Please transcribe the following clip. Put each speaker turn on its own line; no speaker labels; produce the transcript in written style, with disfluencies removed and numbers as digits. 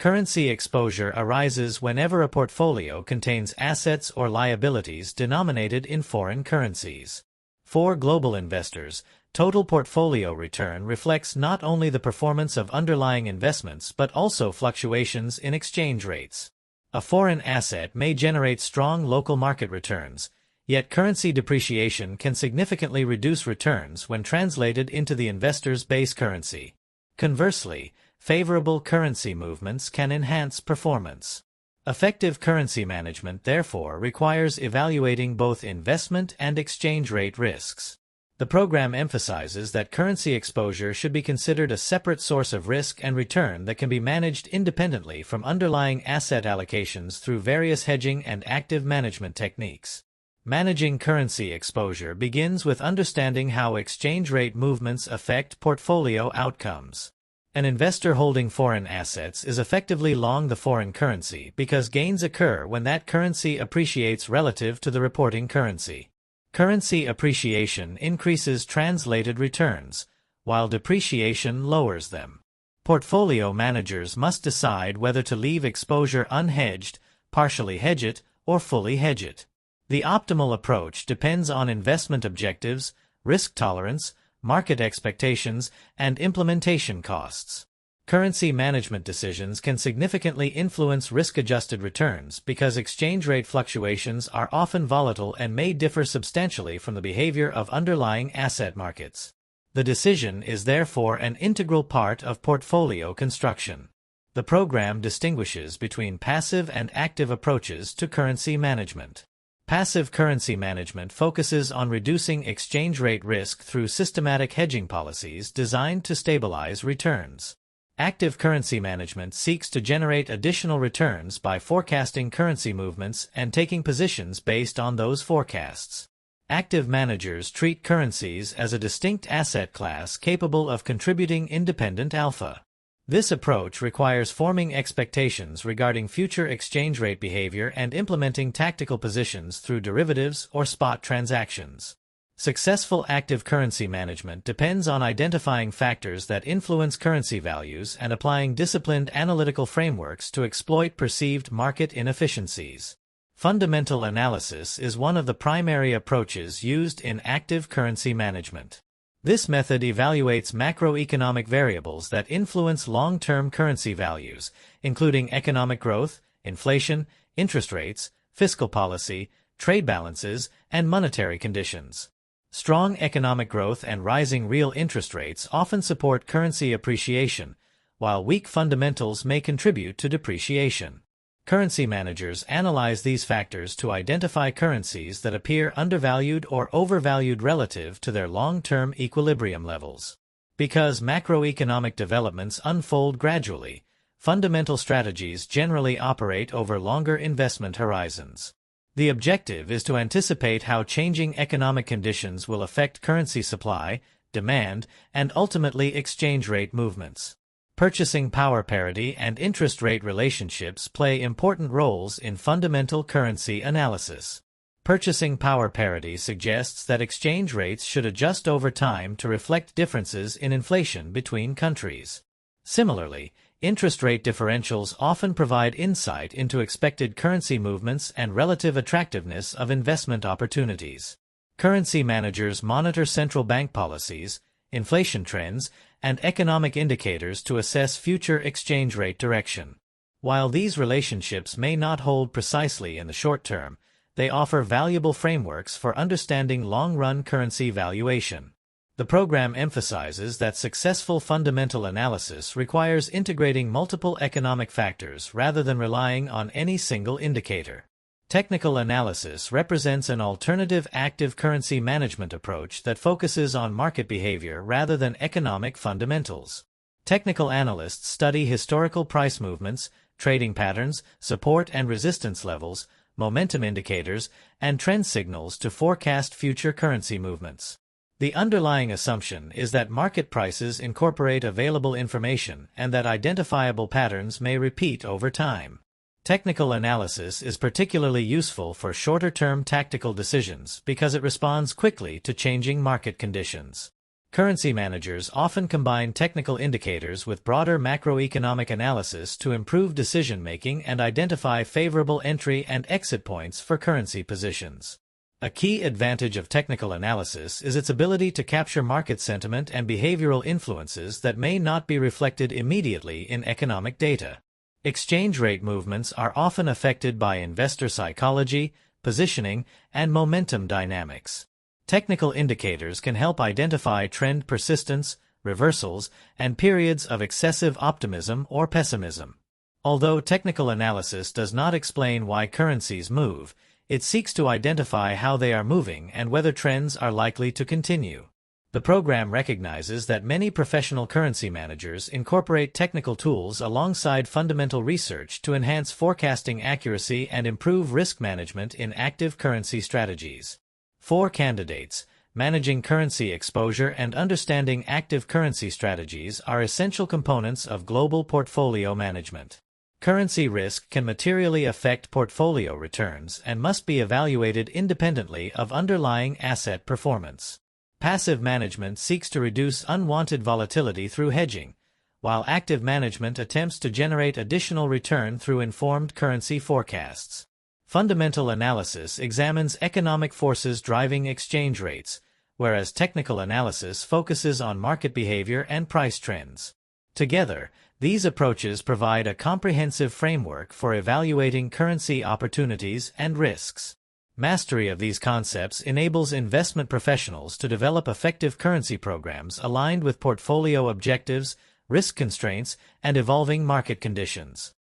Currency exposure arises whenever a portfolio contains assets or liabilities denominated in foreign currencies. For global investors, total portfolio return reflects not only the performance of underlying investments but also fluctuations in exchange rates. A foreign asset may generate strong local market returns, yet currency depreciation can significantly reduce returns when translated into the investor's base currency. Conversely, favorable currency movements can enhance performance. Effective currency management therefore requires evaluating both investment and exchange rate risks. The program emphasizes that currency exposure should be considered a separate source of risk and return that can be managed independently from underlying asset allocations through various hedging and active management techniques. Managing currency exposure begins with understanding how exchange rate movements affect portfolio outcomes. An investor holding foreign assets is effectively long the foreign currency because gains occur when that currency appreciates relative to the reporting currency. Currency appreciation increases translated returns, while depreciation lowers them. Portfolio managers must decide whether to leave exposure unhedged, partially hedge it, or fully hedge it. The optimal approach depends on investment objectives, risk tolerance, market expectations, and implementation costs. Currency management decisions can significantly influence risk-adjusted returns because exchange rate fluctuations are often volatile and may differ substantially from the behavior of underlying asset markets. The decision is therefore an integral part of portfolio construction. The program distinguishes between passive and active approaches to currency management. Passive currency management focuses on reducing exchange rate risk through systematic hedging policies designed to stabilize returns. Active currency management seeks to generate additional returns by forecasting currency movements and taking positions based on those forecasts. Active managers treat currencies as a distinct asset class capable of contributing independent alpha. This approach requires forming expectations regarding future exchange rate behavior and implementing tactical positions through derivatives or spot transactions. Successful active currency management depends on identifying factors that influence currency values and applying disciplined analytical frameworks to exploit perceived market inefficiencies. Fundamental analysis is one of the primary approaches used in active currency management. This method evaluates macroeconomic variables that influence long-term currency values, including economic growth, inflation, interest rates, fiscal policy, trade balances, and monetary conditions. Strong economic growth and rising real interest rates often support currency appreciation, while weak fundamentals may contribute to depreciation. Currency managers analyze these factors to identify currencies that appear undervalued or overvalued relative to their long-term equilibrium levels. Because macroeconomic developments unfold gradually, fundamental strategies generally operate over longer investment horizons. The objective is to anticipate how changing economic conditions will affect currency supply, demand, and ultimately exchange rate movements. Purchasing power parity and interest rate relationships play important roles in fundamental currency analysis. Purchasing power parity suggests that exchange rates should adjust over time to reflect differences in inflation between countries. Similarly, interest rate differentials often provide insight into expected currency movements and relative attractiveness of investment opportunities. Currency managers monitor central bank policies, inflation trends, and economic indicators to assess future exchange rate direction. While these relationships may not hold precisely in the short term, they offer valuable frameworks for understanding long-run currency valuation. The program emphasizes that successful fundamental analysis requires integrating multiple economic factors rather than relying on any single indicator. Technical analysis represents an alternative active currency management approach that focuses on market behavior rather than economic fundamentals. Technical analysts study historical price movements, trading patterns, support and resistance levels, momentum indicators, and trend signals to forecast future currency movements. The underlying assumption is that market prices incorporate available information and that identifiable patterns may repeat over time. Technical analysis is particularly useful for shorter-term tactical decisions because it responds quickly to changing market conditions. Currency managers often combine technical indicators with broader macroeconomic analysis to improve decision-making and identify favorable entry and exit points for currency positions. A key advantage of technical analysis is its ability to capture market sentiment and behavioral influences that may not be reflected immediately in economic data. Exchange rate movements are often affected by investor psychology, positioning, and momentum dynamics. Technical indicators can help identify trend persistence, reversals, and periods of excessive optimism or pessimism. Although technical analysis does not explain why currencies move, it seeks to identify how they are moving and whether trends are likely to continue. The program recognizes that many professional currency managers incorporate technical tools alongside fundamental research to enhance forecasting accuracy and improve risk management in active currency strategies. For candidates, managing currency exposure and understanding active currency strategies are essential components of global portfolio management. Currency risk can materially affect portfolio returns and must be evaluated independently of underlying asset performance. Passive management seeks to reduce unwanted volatility through hedging, while active management attempts to generate additional return through informed currency forecasts. Fundamental analysis examines economic forces driving exchange rates, whereas technical analysis focuses on market behavior and price trends. Together, these approaches provide a comprehensive framework for evaluating currency opportunities and risks. Mastery of these concepts enables investment professionals to develop effective currency programs aligned with portfolio objectives, risk constraints, and evolving market conditions.